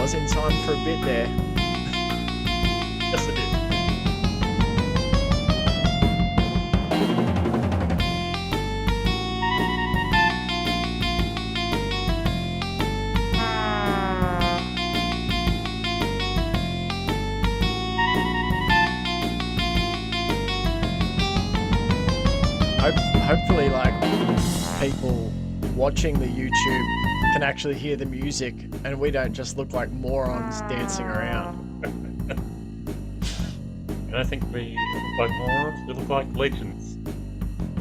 was in time for a bit there. Yes, I did. Hopefully, like, people watching the YouTube can actually hear the music and we don't just look like morons dancing around. I don't think we look like morons, we look like legends.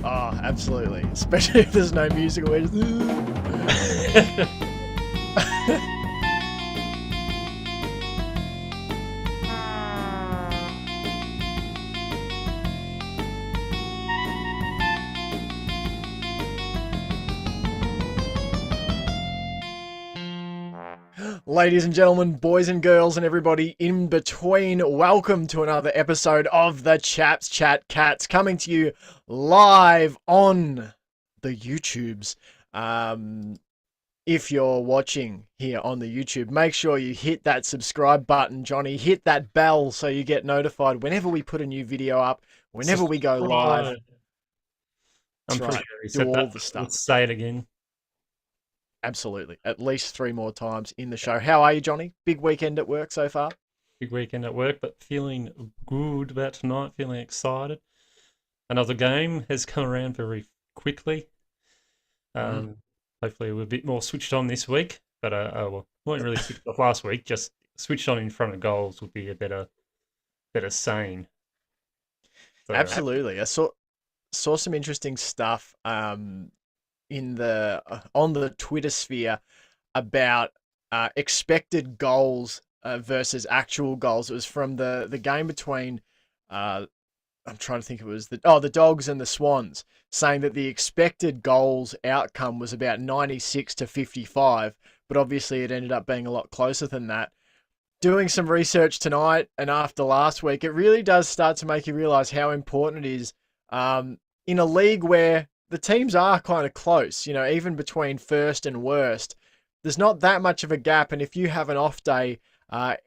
Oh, absolutely. Especially if there's no music. We're just... Ladies and gentlemen, boys and girls, and everybody in between, welcome to another episode of the Chaps Chat Cats, coming to you live on the YouTubes. If you're watching here on the YouTube, make sure you hit that subscribe button, Johnny. Hit that bell so you get notified whenever we put a new video up, whenever we go live. I'm pretty right. sure he Do said all that. the stuff. Let's say it again. Absolutely. At least 3 more times in the show. How are you, Johnny? Big weekend at work so far? Big weekend at work, but feeling good about tonight, feeling excited. Another game has come around very quickly. Hopefully we're a bit more switched on this week, but well, weren't really switched off last week. Just switched on in front of goals would be a better saying. So, Absolutely. I saw some interesting stuff in the on the Twitter sphere about expected goals versus actual goals. It was from the game between I'm trying to think, it was the Dogs and the Swans, saying that the expected goals outcome was about 96 to 55, but obviously it ended up being a lot closer than that. Doing some research tonight and after last week, it really does start to make you realize how important it is in a league where the teams are kind of close, even between first and worst. There's not that much of a gap, and if you have an off day,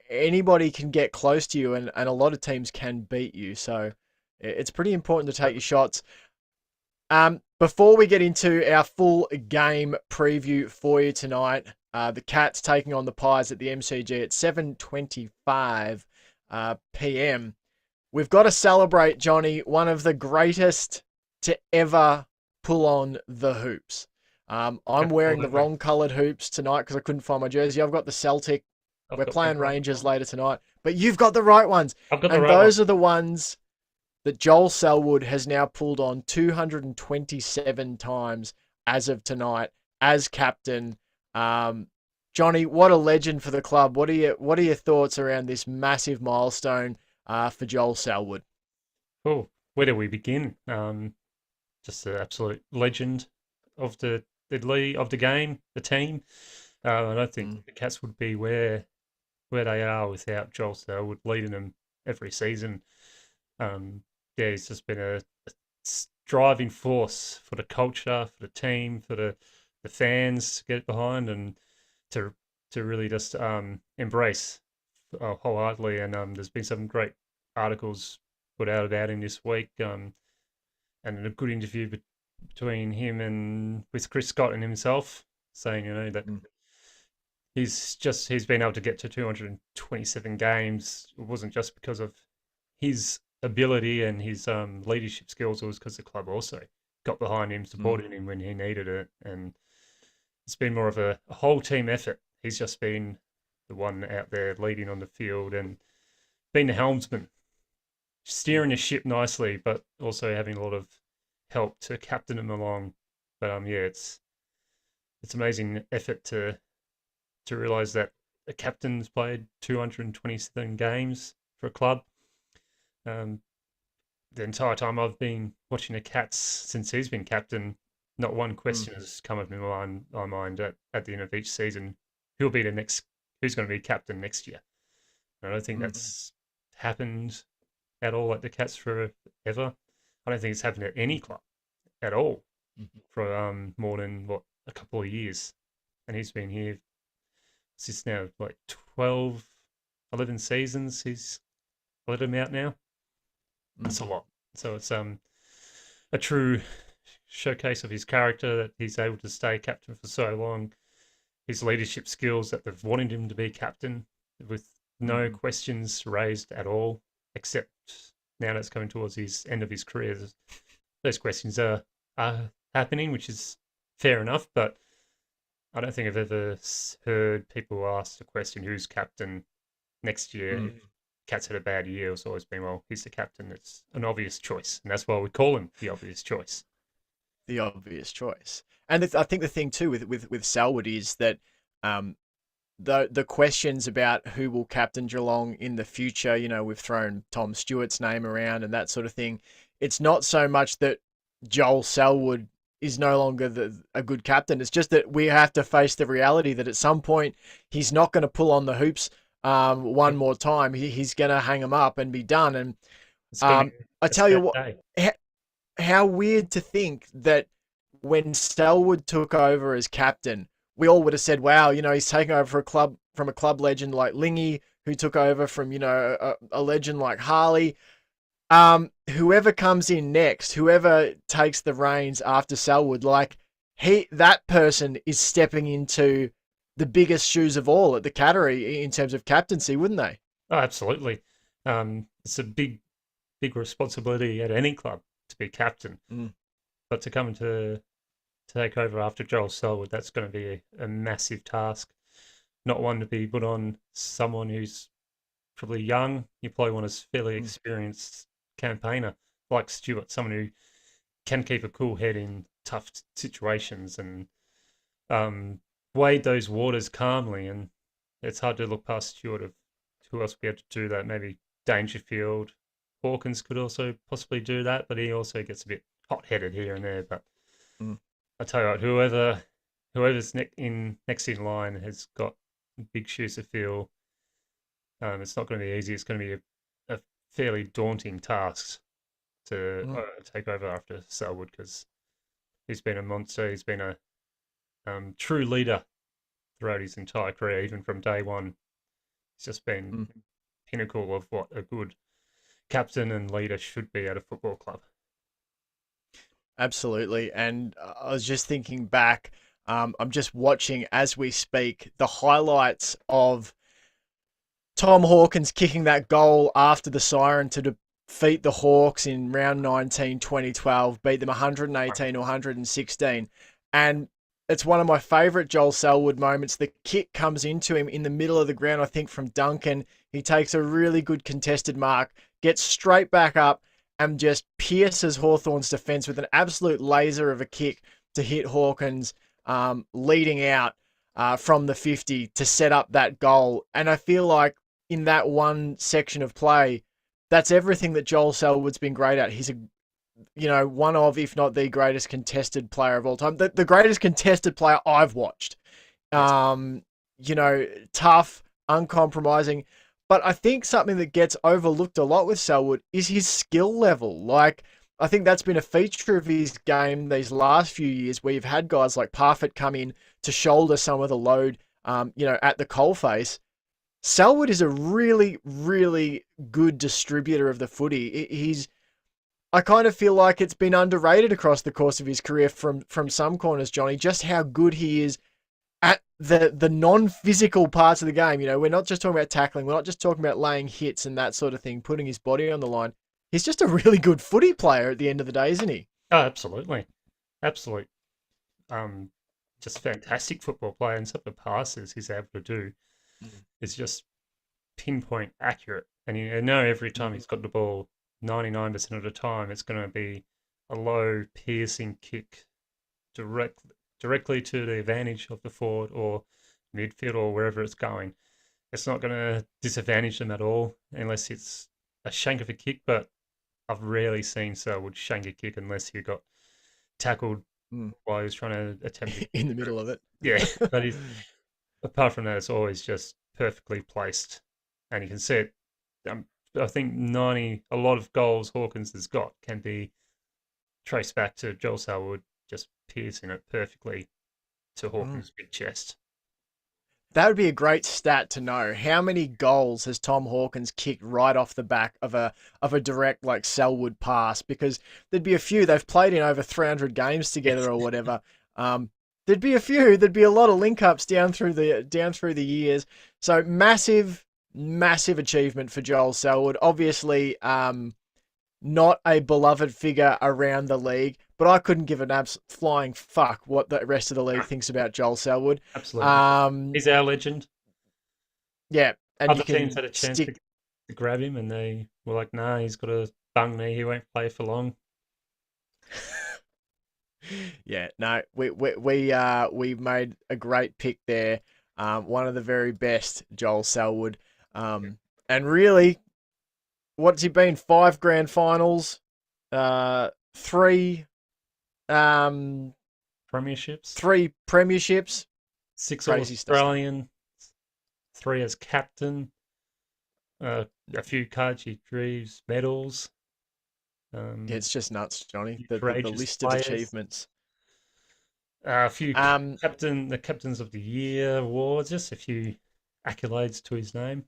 anybody can get close to you, and a lot of teams can beat you. So it's pretty important to take your shots. Before we get into our full game preview for you tonight, the Cats taking on the Pies at the MCG at 7:25 p.m. We've got to celebrate, Johnny, one of the greatest to ever pull on the hoops. I'm wearing the wrong coloured hoops tonight because I couldn't find my jersey. I've got the Celtic. We're playing Rangers later tonight, but you've got the right ones. I've got the and right those ones. are the ones that Joel Selwood has now pulled on 227 times as of tonight as captain. Johnny, what a legend for the club. What are your thoughts around this massive milestone for Joel Selwood? Oh, where do we begin? Just an absolute legend of the league, of the game, the team. I don't think the Cats would be where they are without Joel Selwood leading them every season. Yeah, he's just been a driving force for the culture, for the team, for the fans to get behind and to really just embrace wholeheartedly. And there's been some great articles put out about him this week, and a good interview between him and with Chris Scott and himself, saying that he's been able to get to 227 games. It wasn't just because of his ability and his leadership skills, it was because the club also got behind him, supported him when he needed it, and it's been more of a whole team effort. He's just been the one out there leading on the field and being the helmsman, steering the ship nicely, but also having a lot of help to captain him along. But yeah, it's amazing effort to realize that a captain's played 227 games for a club. The entire time I've been watching the Cats since he's been captain, not one question has come up in my mind at the end of each season. Who's going to be captain next year? I don't think that's happened at all at the Cats forever. I don't think it's happened at any club at all for more than a couple of years, and he's been here It's now like 12, 11 seasons he's let him out now. That's Mm. a lot. So it's a true showcase of his character that he's able to stay captain for so long. His leadership skills that they've wanted him to be captain with no Mm. questions raised at all, except now that's coming towards his end of his career. Those questions are happening, which is fair enough, but I don't think I've ever heard people ask the question, who's captain next year? If Mm. Cat's had a bad year, it's always been, well, he's the captain. It's an obvious choice, and that's why we call him the obvious choice. The obvious choice. And I think the thing too with Selwood is that um, the questions about who will captain Geelong in the future, we've thrown Tom Stewart's name around and that sort of thing. It's not so much that Joel Selwood is no longer a good captain. It's just that we have to face the reality that at some point he's not going to pull on the hoops one more time. He's going to hang them up and be done. And It's going to be I a tell you sad what, day. how weird to think that when Selwood took over as captain, we all would have said, "Wow, he's taking over for a club from a club legend like Lingy, who took over from a legend like Harley." Whoever comes in next, whoever takes the reins after Selwood, like that person is stepping into the biggest shoes of all at the Cattery in terms of captaincy, wouldn't they? Oh, absolutely. It's a big responsibility at any club to be captain, Mm. but to come to take over after Joel Selwood, that's going to be a massive task. Not one to be put on someone who's probably young. You probably want a fairly Mm. experienced campaigner like Stewart, someone who can keep a cool head in tough situations and um, wade those waters calmly. And it's hard to look past Stewart of who else would be able to do that. Maybe Dangerfield, Hawkins could also possibly do that, but he also gets a bit hot-headed here and there. But Mm. I tell you what, whoever's next in line has got big shoes to fill. It's not going to be easy. It's going to be a fairly daunting task to Mm. take over after Selwood because he's been a monster. He's been a true leader throughout his entire career, even from day one. He's just been Mm. pinnacle of what a good captain and leader should be at a football club. Absolutely. And I was just thinking back. I'm just watching as we speak the highlights of Tom Hawkins kicking that goal after the siren to defeat the Hawks in round 19, 2012, beat them 118 or 116. And it's one of my favourite Joel Selwood moments. The kick comes into him in the middle of the ground, I think, from Duncan. He takes a really good contested mark, gets straight back up, and just pierces Hawthorn's defence with an absolute laser of a kick to hit Hawkins, leading out from the 50 to set up that goal. And I feel like in that one section of play, that's everything that Joel Selwood's been great at. He's one of, if not the greatest contested player of all time. The greatest contested player I've watched. Yes. Um, Tough, uncompromising. But I think something that gets overlooked a lot with Selwood is his skill level. Like, I think that's been a feature of his game these last few years where you've had guys like Parfitt come in to shoulder some of the load, at the coalface. Selwood is a really, really good distributor of the footy. I kind of feel like it's been underrated across the course of his career from some corners, Johnny, just how good he is at the non-physical parts of the game. We're not just talking about tackling. We're not just talking about laying hits and that sort of thing, putting his body on the line. He's just a really good footy player at the end of the day, isn't he? Oh, absolutely. Absolute. Um, just fantastic football player and some of the passes he's able to do Mm. is just pinpoint accurate. And you know every time he's got the ball, 99% of the time, it's going to be a low piercing kick direct, directly to the advantage of the forward or midfield or wherever it's going. It's not going to disadvantage them at all unless it's a shank of a kick. But I've rarely seen Selwood shank a kick unless he got tackled Mm. while he was trying to attempt to In kick the through. middle of it. Yeah, but apart from that, it's always just perfectly placed, and you can see it. Um, I think a lot of goals Hawkins has got can be traced back to Joel Selwood just piercing it perfectly to Mm. Hawkins' big chest. That would be a great stat to know. How many goals has Tom Hawkins kicked right off the back of a direct like Selwood pass? Because there'd be a few. They've played in over 300 games together Yes. or whatever. There'd be a few. There'd be a lot of link ups down through the years. So massive achievement for Joel Selwood. Obviously, not a beloved figure around the league, but I couldn't give an flying fuck what the rest of the league Ah, thinks about Joel Selwood. absolutely. Um, He's our legend. yeah, and you Other teams can had a chance stick. to grab him, and they were like, "Nah, he's got a bung knee. He won't play for long." Yeah, no, we made a great pick there. One of the very best, Joel Selwood. And really, what's he been? Five grand finals, three, um, Premierships, three premierships. 6 All Crazy stuff. Australian, 3 as captain, uh, a few Cartridge medals, Yeah, um, it's just nuts, Johnny. few The courageous list of players, achievements. a few Um, the captains of the year awards, just a few accolades to his name.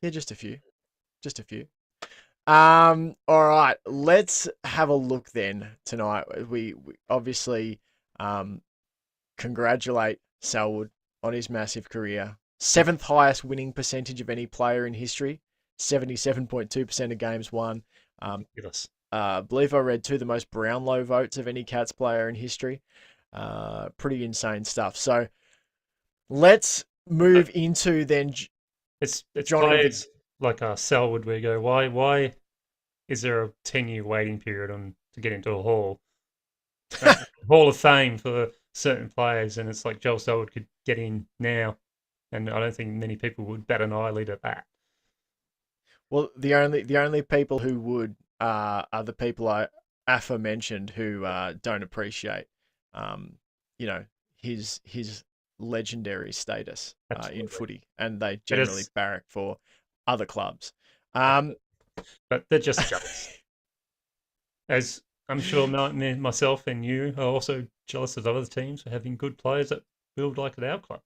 yeah, just a few, just a few. All right, let's have a look then tonight. We obviously um congratulate Selwood on his massive career. Seventh highest winning percentage of any player in history, 77.2% of games won. Um, Ridiculous. I believe I read too the most Brownlow votes of any Cats player in history. Pretty insane stuff. So let's But move into then, it's Johnny. players like Selwood where you go, why is there a 10-year waiting period on to get into a Hall of Fame for certain players, and it's like Joel Selwood could get in now, and I don't think many people would bat an eyelid at that. Well, the only people who would are the people I aforementioned who don't appreciate, um, you know, his legendary status in Absolutely. footy, and they It generally is, barrack for other clubs. Um, but they're just jealous. As I'm sure myself and you are also jealous of other teams for having good players that build like at our club.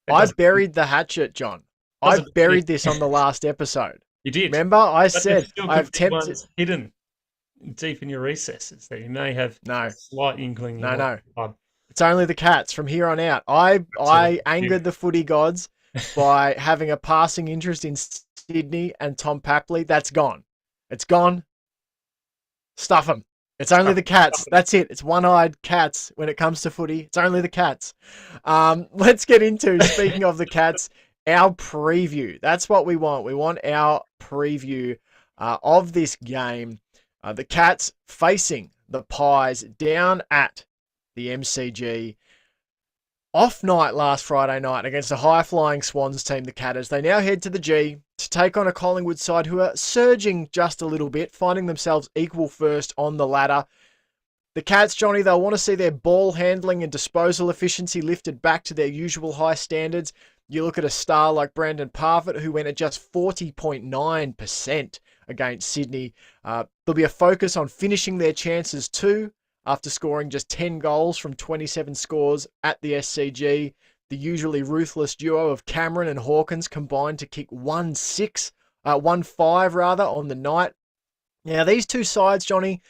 It I doesn't buried the hatchet, John. I doesn't buried this on the last episode. you did, Remember, I but there said still could I've be tempted. ones hidden deep in your recesses that you may have a No, slight inkling you no, like no. the club. It's only the Cats from here on out. Absolutely. I angered the footy gods by having a passing interest in Sydney and Tom Papley. That's gone. It's gone. Stuff them. It's only Stuff, the stuff Cats. it. That's it. It's one-eyed Cats when it comes to footy. It's only the Cats. Let's get into, speaking of the Cats, our preview. That's what we want. We want our preview of this game. The Cats facing the Pies down at the MCG. Off night last Friday night against a high-flying Swans team, the Catters. They now head to the G to take on a Collingwood side who are surging just a little bit, finding themselves equal first on the ladder. The Cats, Johnny, they'll want to see their ball handling and disposal efficiency lifted back to their usual high standards. You look at a star like Brandon Parfitt, who went at just 40.9% against Sydney. There'll be a focus on finishing their chances too, after scoring just 10 goals from 27 scores at the SCG. The usually ruthless duo of Cameron and Hawkins combined to kick 1-5 rather on the night. Now, these two sides, Johnny,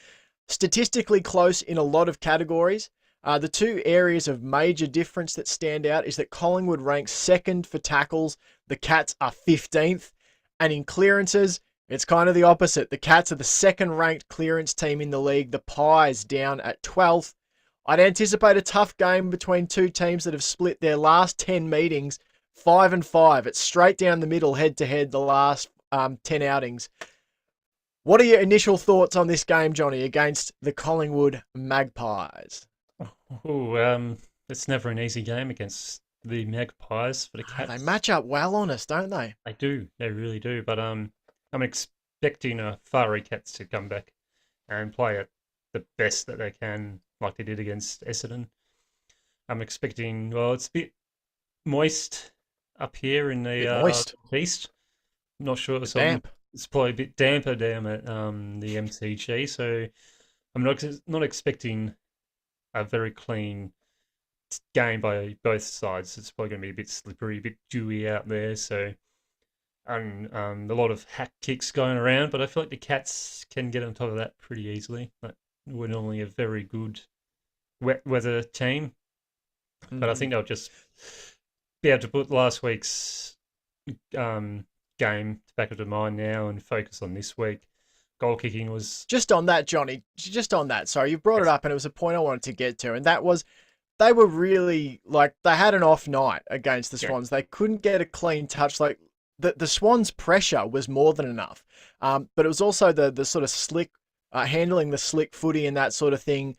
statistically close in a lot of categories. The two areas of major difference that stand out is that Collingwood ranks second for tackles, the Cats are 15th, and in clearances, it's kind of the opposite. The Cats are the second ranked clearance team in the league, the Pies down at 12th. I'd anticipate a tough game between two teams that have split their last 10 meetings 5-5. It's straight down the middle, head to head, the last 10 outings. What are your initial thoughts on this game, Johnny, against the Collingwood Magpies? Oh, it's never an easy game against the Magpies for the They Cats. match up well on us, don't they? They do, they really do. But I'm expecting a Fiery Cats to come back and play at the best that they can, like they did against Essendon. I'm expecting, well, it's a bit moist up here in the Bit moist, east. I'm not sure, bit so damp. it's probably a bit damper down at the MCG. So I'm not expecting a very clean game by both sides. It's probably going to be a bit slippery, a bit dewy out there. So, and a lot of hack kicks going around. But I feel like the Cats can get on top of that pretty easily. Like, we're normally a very good wet weather team, but I think they'll just be able to put last week's game back into mind now and focus on this week. Goal kicking was Just on that, Johnny, just on that. Sorry, you brought it yes, up and it was a point I wanted to get to. And that was they were really like they had an off night against the yeah, Swans. They couldn't get a clean touch. Like the Swans' pressure was more than enough. But it was also the sort of slick handling the slick footy and that sort of thing.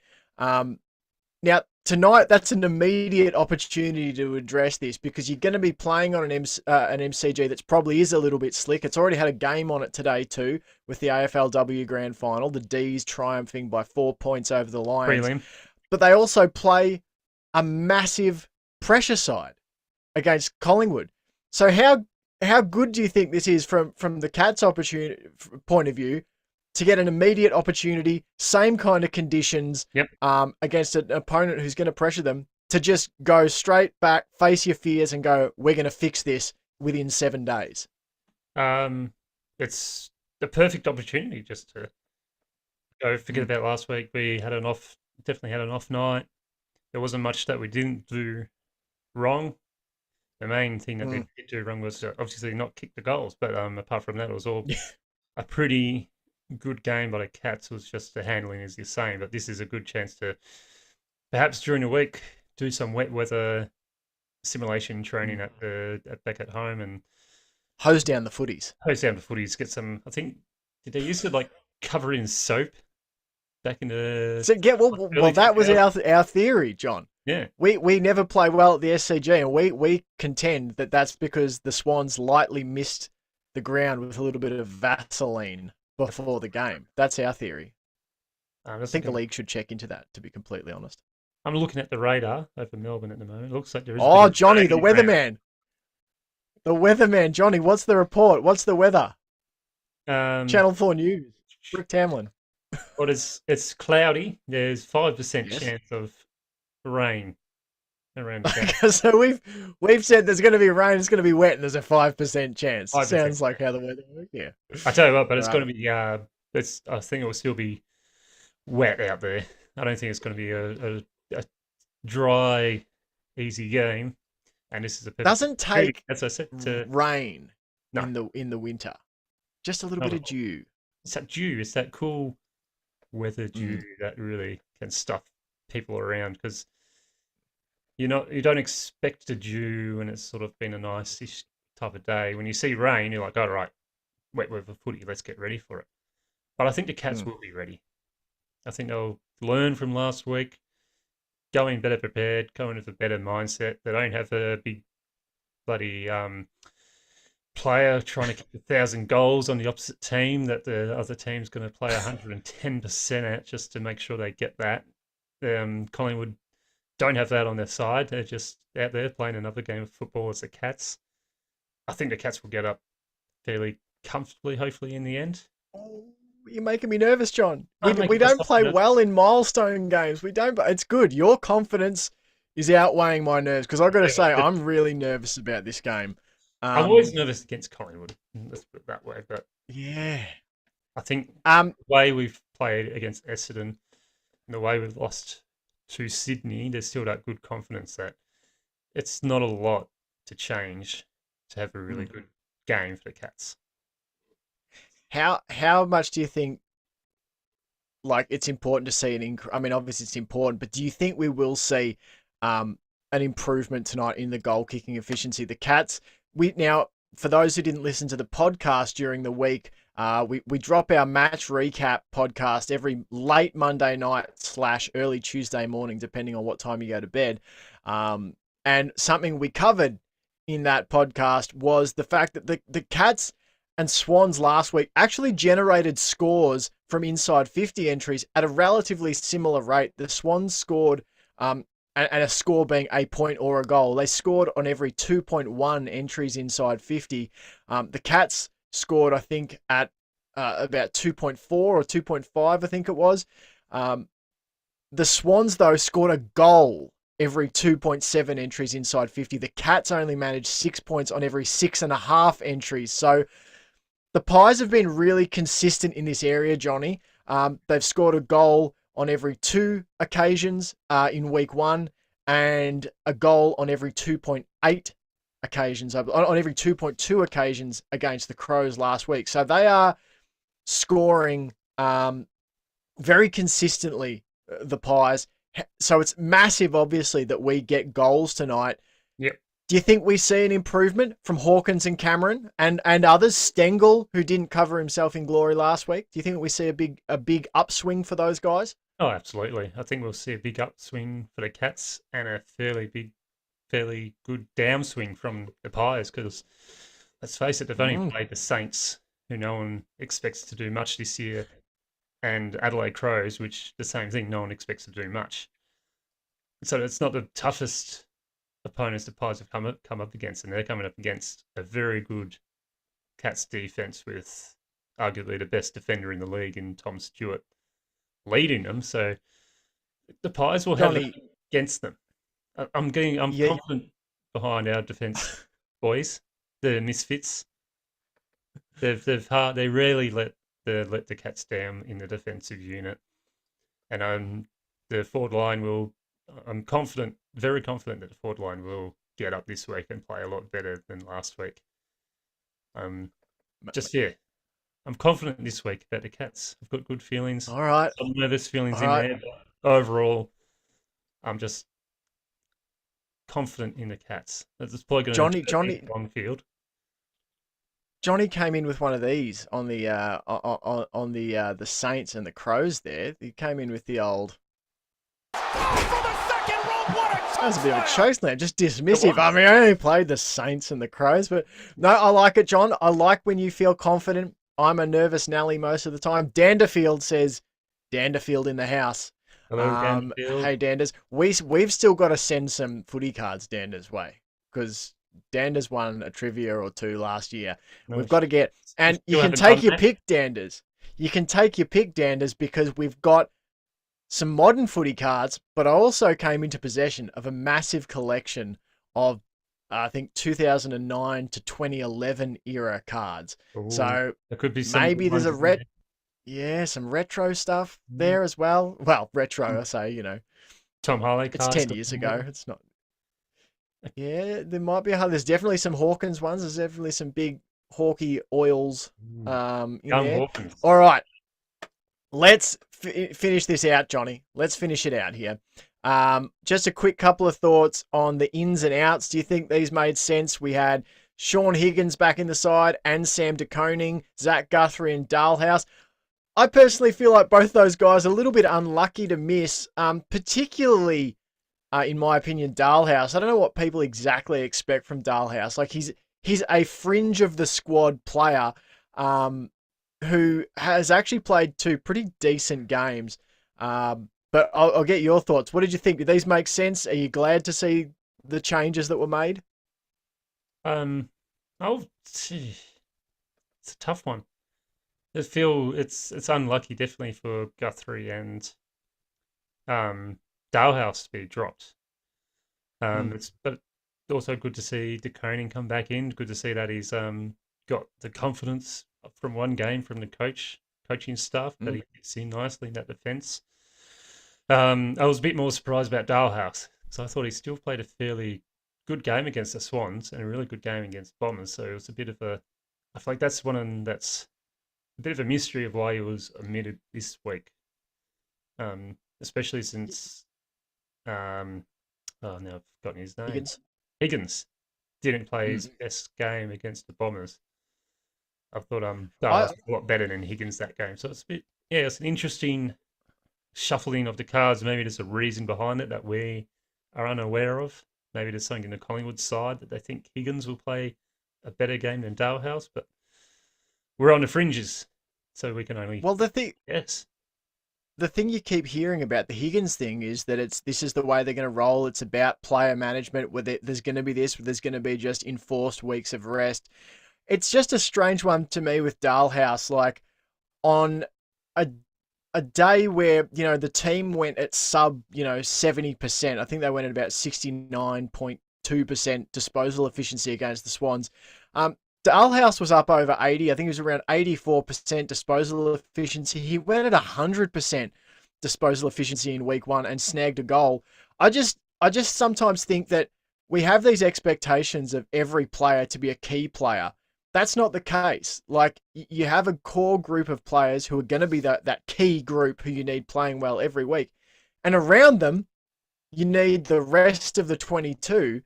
Now, tonight, that's an immediate opportunity to address this because you're going to be playing on an MCG that's probably is a little bit slick. It's already had a game on it today too with the AFLW Grand Final. The D's triumphing by 4 points over the Lions. prelim. But they also play a massive pressure side against Collingwood. So how good do you think this is from the Cats' opportunity point of view to get an immediate opportunity, same kind of conditions, Yep. against an opponent who's going to pressure them to just go straight back, face your fears, and go, we're going to fix this within 7 days? It's the perfect opportunity just to go forget Mm. about last week. We had definitely had an off night. There wasn't much that we didn't do wrong. The main thing that they did do wrong was obviously not kick the goals, but apart from that, it was all a pretty good game by the Cats. It was just the handling, as you're saying, but this is a good chance to perhaps during the week do some wet weather simulation training back at home and Hose down the footies. hose down the footies. Get some. I think did they used to like cover it in soap back in the So well, early that was 2000s? our theory, John. Yeah. We never play well at the SCG, and we contend that that's because the Swans lightly missed the ground with a little bit of Vaseline before the game. That's our theory. I think the league should check into that, to be completely honest. I'm looking at the radar over Melbourne at the moment. It looks like there is. Oh, Johnny, the weatherman. The weatherman, Johnny, what's the report? What's the weather? Channel 4 News. Rick Tamlin. What is it's cloudy. There's 5% Yes. chance of rain around the game. So we've said there's going to be rain, it's going to be wet, and there's a 5% chance. 5%. Sounds like how the weather works. Yeah. I tell you what, but it's Right. going to be. I think it will still be wet out there. I don't think it's going to be a dry, easy game. And this is a perfect Doesn't take as I said, to rain no, in the winter. Just a little not bit at of all. dew. It's that dew. It's that cool weather dew Mm. that really can stuff people around because you don't expect a dew and it's sort of been a nice-ish type of day. When you see rain, you're like, all right, wet weather footy, let's get ready for it. But I think the Cats will be ready. I think they'll learn from last week, go in better prepared, go in with a better mindset. They don't have a big bloody player trying to kick 1,000 goals on the opposite team that the other team's going to play 110% at just to make sure they get that. Collingwood don't have that on their side. They're just out there playing another game of football as the Cats. I think the Cats will get up fairly comfortably, hopefully, in the end. Oh, you're making me nervous, John. I'm We making don't myself play nervous. well in milestone games. We don't, but it's good. Your confidence is outweighing my nerves because I've got to say I'm really nervous about this game. I'm always nervous against Collingwood. Let's put it that way. But Yeah. I think the way we've played against Essendon and the way we've lost to Sydney, there's still that good confidence that it's not a lot to change to have a really good game for the Cats. How much do you think like it's important to see an I mean, obviously it's important, but do you think we will see an improvement tonight in the goal kicking efficiency? The Cats, now for those who didn't listen to the podcast during the week, we drop our match recap podcast every late Monday night / early Tuesday morning, depending on what time you go to bed. And something we covered in that podcast was the fact that the Cats and Swans last week actually generated scores from inside 50 entries at a relatively similar rate. The Swans scored, and a score being a point or a goal, they scored on every 2.1 entries inside 50. The Cats scored, I think, at about 2.4 or 2.5, I think it was. The Swans, though, scored a goal every 2.7 entries inside 50. The Cats only managed 6 points on every 6.5 entries. So the Pies have been really consistent in this area, Johnny. They've scored a goal on every 2 occasions in week 1 and a goal on every 2.8 occasions, on every 2.2 occasions against the Crows last week. So they are scoring very consistently, the Pies. So it's massive, obviously, that we get goals tonight. Yep. Do you think we see an improvement from Hawkins and Cameron and others? Stengel, who didn't cover himself in glory last week. Do you think we see a big upswing for those guys? Oh, absolutely. I think we'll see a big upswing for the Cats and a fairly good downswing from the Pies because, let's face it, they've only played the Saints, who no one expects to do much this year, and Adelaide Crows, which the same thing, no one expects to do much. So it's not the toughest opponents the Pies have come up against, and they're coming up against a very good Cats defense with arguably the best defender in the league in Tom Stewart leading them. So the Pies will have it against them. I'm confident behind our defense boys, the misfits. They rarely let the Cats down in the defensive unit, and the forward line will. I'm confident, very confident that the forward line will get up this week and play a lot better than last week. I'm confident this week about the Cats. I've got good feelings. All right. Some nervous feelings there, but overall, I'm just confident in the Cats. It's probably going to Johnny on field. Johnny came in with one of these on the the Saints and the Crows. There, he came in with the old. That was a bit of a choke slam, just dismissive. I mean, I only played the Saints and the Crows, but no, I like it, John. I like when you feel confident. I'm a nervous Nelly most of the time. Danderfield says, Danderfield in the house. Hello, Danderfield. Hey, Danders. We've still got to send some footy cards Danders' way because Danders won a trivia or 2 last year. We've got to get, and you can take your pick, Danders. You can take your pick, Danders, because we've got some modern footy cards, but I also came into possession of a massive collection of, I think, 2009 to 2011 era cards. Ooh, so there could be maybe there's some retro stuff there as well. Well, retro, I say, Tom Harley cards. It's 10 years ago. It's not. Yeah, there might be. There's definitely some Hawkins ones. There's definitely some big Hawkey oils in there. Hawkins. All right. Let's finish this out, Johnny. Let's finish it out here. Just a quick couple of thoughts on the ins and outs. Do you think these made sense? We had Sean Higgins back in the side and Sam de Koning, Zach Guthrie and Dalhouse. I personally feel like both those guys are a little bit unlucky to miss, particularly, in my opinion, Dalhouse. I don't know what people exactly expect from Dalhouse. Like he's a fringe of the squad player, who has actually played 2 pretty decent games. But I'll get your thoughts. What did you think? Did these make sense? Are you glad to see the changes that were made? It's a tough one. I feel it's unlucky, definitely, for Guthrie and Dalhouse to be dropped. But also good to see de Koning come back in. Good to see that he's got the confidence from one game from the coaching staff that he fits in nicely in that defence. I was a bit more surprised about Dalhouse, so I thought he still played a fairly good game against the Swans and a really good game against Bombers. So it was a bit of I feel like that's a bit of a mystery of why he was omitted this week, especially since now I've forgotten his name. Higgins didn't play his best game against the Bombers. I thought Dalhouse was a lot better than Higgins that game. So it's it's an interesting shuffling of the cards. Maybe there's a reason behind it that we are unaware of. Maybe there's something in the Collingwood side that they think Higgins will play a better game than Dalhouse, but we're on the fringes, so we can only yes. The thing you keep hearing about the Higgins thing is that this is the way they're going to roll. It's about player management. Where there's going to be this, there's going to be just enforced weeks of rest. It's just a strange one to me with Dalhouse. Like on a day where, the team went at sub, 70%. I think they went at about 69.2% disposal efficiency against the Swans. Dalhouse was up over 80. I think it was around 84% disposal efficiency. He went at 100% disposal efficiency in week one and snagged a goal. I just sometimes think that we have these expectations of every player to be a key player. That's not the case. Like, you have a core group of players who are going to be that key group who you need playing well every week. And around them, you need the rest of the 22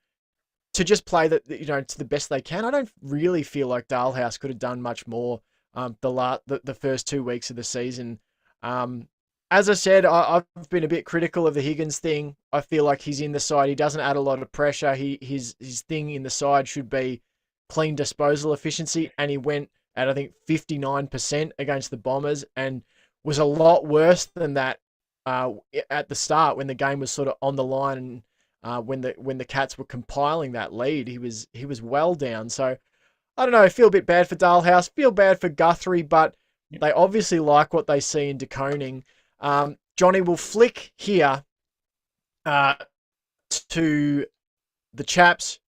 to just play to the best they can. I don't really feel like Dalhouse could have done much more the first 2 weeks of the season. As I said, I've been a bit critical of the Higgins thing. I feel like he's in the side. He doesn't add a lot of pressure. His thing in the side should be clean disposal efficiency, and he went at, I think, 59% against the Bombers and was a lot worse than that at the start when the game was sort of on the line, and when the Cats were compiling that lead. He was well down. So I don't know. I feel a bit bad for Dalhouse. Feel bad for Guthrie, but they obviously like what they see in De Koning. Johnny will flick here to the Chaps.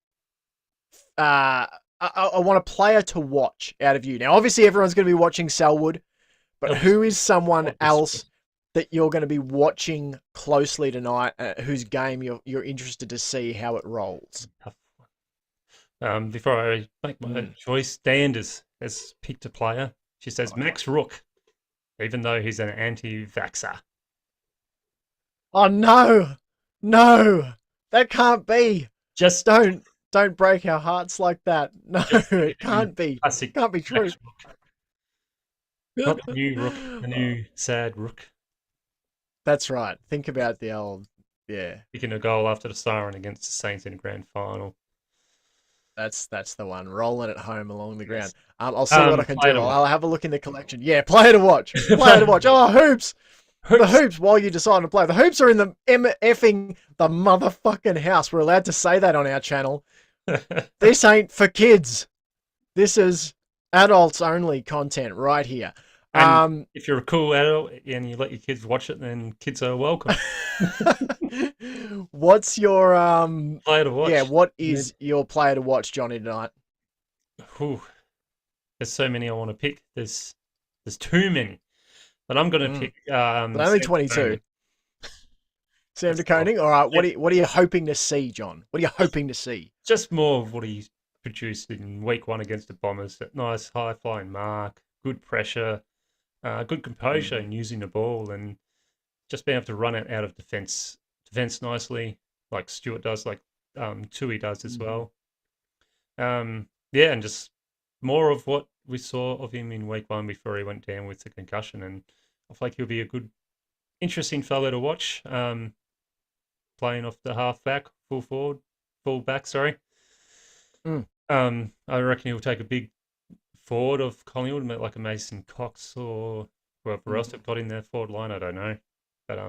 I want a player to watch out of you. Now, obviously, everyone's going to be watching Selwood, but who is someone else that you're going to be watching closely tonight, whose game you're interested to see how it rolls? Before I make my choice, Danders has picked a player. She says Max Rook, even though he's an anti-vaxxer. Oh, no, that can't be. Just don't break our hearts like that. No, it can't be. It can't be true. Not the new Rook, the new sad Rook. That's right. Think about the old, Kicking a goal after the siren against the Saints in the grand final. That's the one. Rolling it home along the ground. I'll see what I can do. I'll have a look in the collection. Yeah, player to watch. Player to watch. Oh, hoops. The hoops while you decide to play. The hoops are in the effing the motherfucking house. We're allowed to say that on our channel. This ain't for kids. This is adults only content right here. And if you're a cool adult and you let your kids watch it, then kids are welcome. What's your player to watch? Yeah, what is your player to watch, Johnny, tonight? Ooh, there's so many I want to pick. There's too many. But I'm going to pick but only 22. Sam De Koning. All right, what are you hoping to see, John? What are you hoping to see? Just more of what he produced in week one against the Bombers. That nice high-flying mark, good pressure, good composure in using the ball, and just being able to run it out of defence nicely, like Stewart does, like Tui does as well. And just more of what we saw of him in week one before he went down with the concussion. And I feel like he'll be a good, interesting fellow to watch. Playing off the full back. Sorry. I reckon he'll take a big forward of Collingwood, like a Mason Cox or whoever else they've got in their forward line. I don't know, but I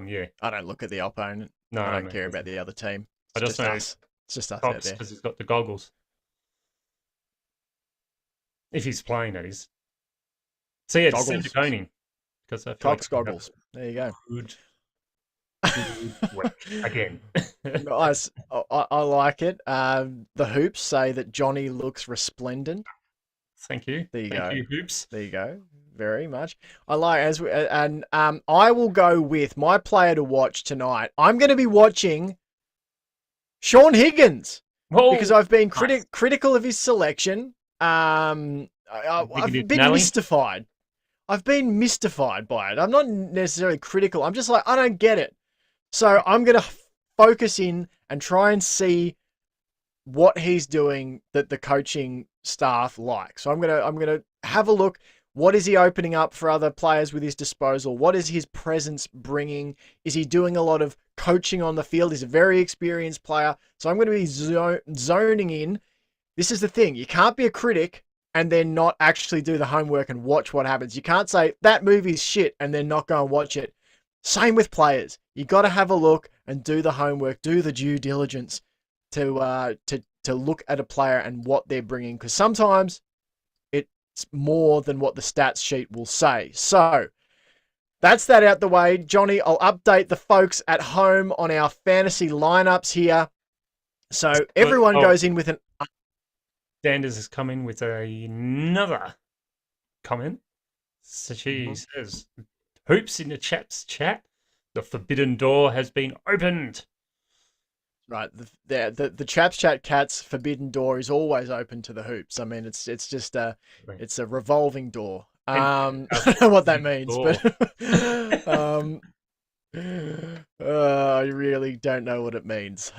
don't look at the opponent. No, I don't care about the other team. I just know us. It's just us Cox out there because he's got the goggles. If he's playing, that is. So yeah, Sam De Koning, because I feel Cox goggles. There you go. Good work again. Nice. I like it. The hoops say that Johnny looks resplendent. Thank you. There you go. Thank you, hoops. There you go. Very much. I like I will go with my player to watch tonight. I'm going to be watching Sean Higgins because I've been critical of his selection. I've been mystified. I've been mystified by it. I'm not necessarily critical. I'm just like, I don't get it. So I'm going to focus in and try and see what he's doing that the coaching staff like. So I'm going to have a look. What is he opening up for other players with his disposal? What is his presence bringing? Is he doing a lot of coaching on the field? He's a very experienced player. So I'm going to be zoning in. This is the thing. You can't be a critic and then not actually do the homework and watch what happens. You can't say that movie's shit and then not go and watch it. Same with players. You got to have a look and do the homework, do the due diligence to look at a player and what they're bringing, because sometimes it's more than what the stats sheet will say. So that's that out the way. Johnny, I'll update the folks at home on our fantasy lineups here. So everyone goes in with an... Sanders has come in with another comment. So she says, hoops in the Chaps Chat. The forbidden door has been opened. Right, the Chaps Chat Cats forbidden door is always open to the hoops. I mean, it's just it's a revolving door. I don't know what that means, but I really don't know what it means.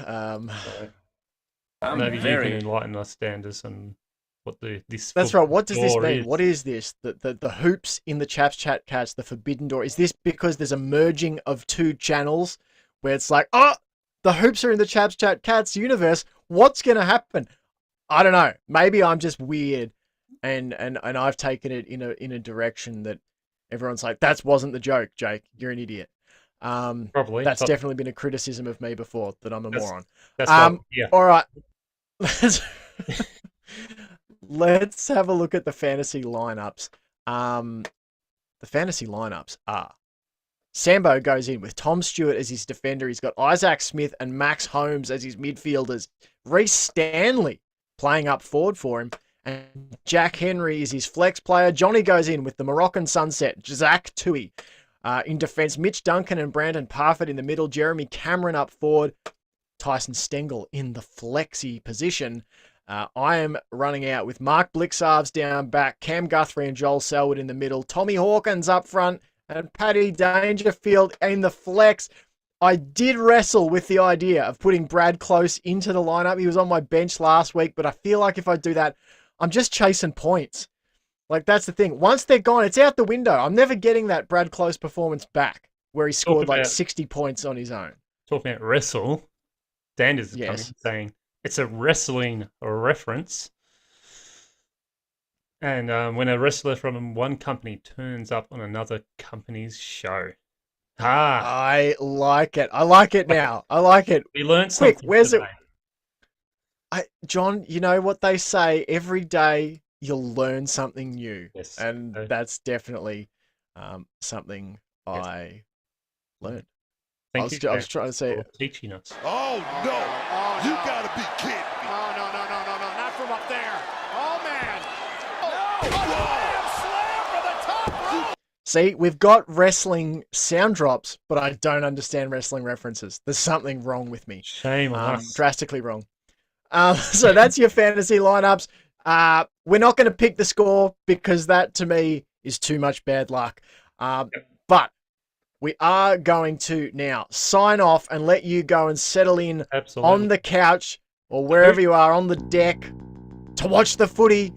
Maybe you can enlighten us, Sanders, on what this. That's right. What does this mean? Is. What is this? The hoops in the Chaps Chat Cats, the forbidden door. Is this because there's a merging of two channels where it's like, oh, the hoops are in the Chaps Chat Cats universe. What's going to happen? I don't know. Maybe I'm just weird, and I've taken it in a direction that everyone's like, that wasn't the joke, Jake. You're an idiot. Probably. That's definitely been a criticism of me before, that I'm a moron. Yeah. All right. Let's have a look at the fantasy lineups. The fantasy lineups are: Sambo goes in with Tom Stewart as his defender. He's got Isaac Smith and Max Holmes as his midfielders. Reece Stanley playing up forward for him. And Jack Henry is his flex player. Johnny goes in with the Moroccan Sunset, Zach Tui. In defence, Mitch Duncan and Brandon Parford in the middle. Jeremy Cameron up forward. Tyson Stengel in the flexi position. I am running out with Mark Blixarves down back, Cam Guthrie and Joel Selwood in the middle, Tommy Hawkins up front, and Paddy Dangerfield in the flex. I did wrestle with the idea of putting Brad Close into the lineup. He was on my bench last week, but I feel like if I do that, I'm just chasing points. Like, that's the thing. Once they're gone, it's out the window. I'm never getting that Brad Close performance back where he scored like 60 points on his own. Talking about wrestle, Sanders is coming saying it's a wrestling reference. And when a wrestler from one company turns up on another company's show. I like it. I like it now. I like it. We learned something. Quick, where's today. it? John, you know what they say, every day you'll learn something new. Yes. And that's definitely something I learned. I was trying to say, teaching us. Oh no! Oh, you gotta be kidding me! Oh no! Not from up there! Oh man! Slam for the top rope! See, we've got wrestling sound drops, but I don't understand wrestling references. There's something wrong with me. Shame on us. Drastically wrong. So that's your fantasy lineups. We're not going to pick the score because that to me is too much bad luck. But we are going to now sign off and let you go and settle in on the couch or wherever you are on the deck to watch the footy.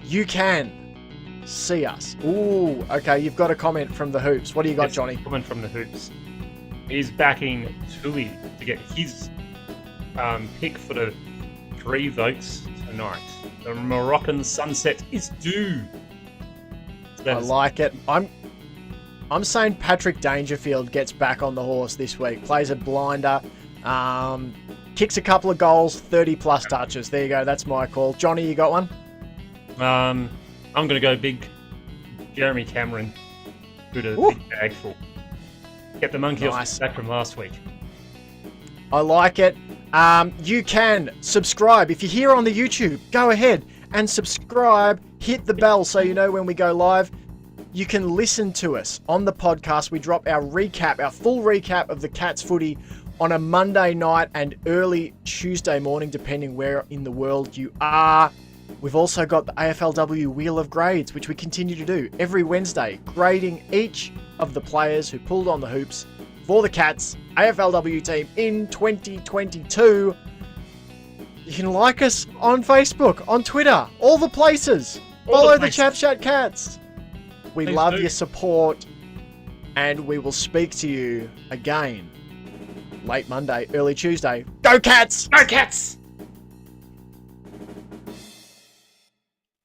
You can see us. Ooh, okay. You've got a comment from the Hoops. What do you got, Johnny? Comment from the Hoops. He's backing Tui to get his pick for the 3 votes tonight. The Moroccan Sunset is due. I like it. I'm saying Patrick Dangerfield gets back on the horse this week. Plays a blinder. Kicks a couple of goals, 30 plus touches. There you go. That's my call. Johnny, you got one? I'm going to go big Jeremy Cameron. Good a big bag full. Get the monkey off back from last week. I like it. You can subscribe. If you're here on the YouTube, go ahead and subscribe. Hit the bell so you know when we go live. You can listen to us on the podcast. We drop our full recap of the Cats footy on a Monday night and early Tuesday morning, depending where in the world you are. We've also got the AFLW Wheel of Grades, which we continue to do every Wednesday, grading each of the players who pulled on the hoops for the Cats AFLW team in 2022. You can like us on Facebook, on Twitter, all the places. Follow the Chaps Chat Cats. We love your support, and we will speak to you again late Monday, early Tuesday. Go Cats! Go Cats!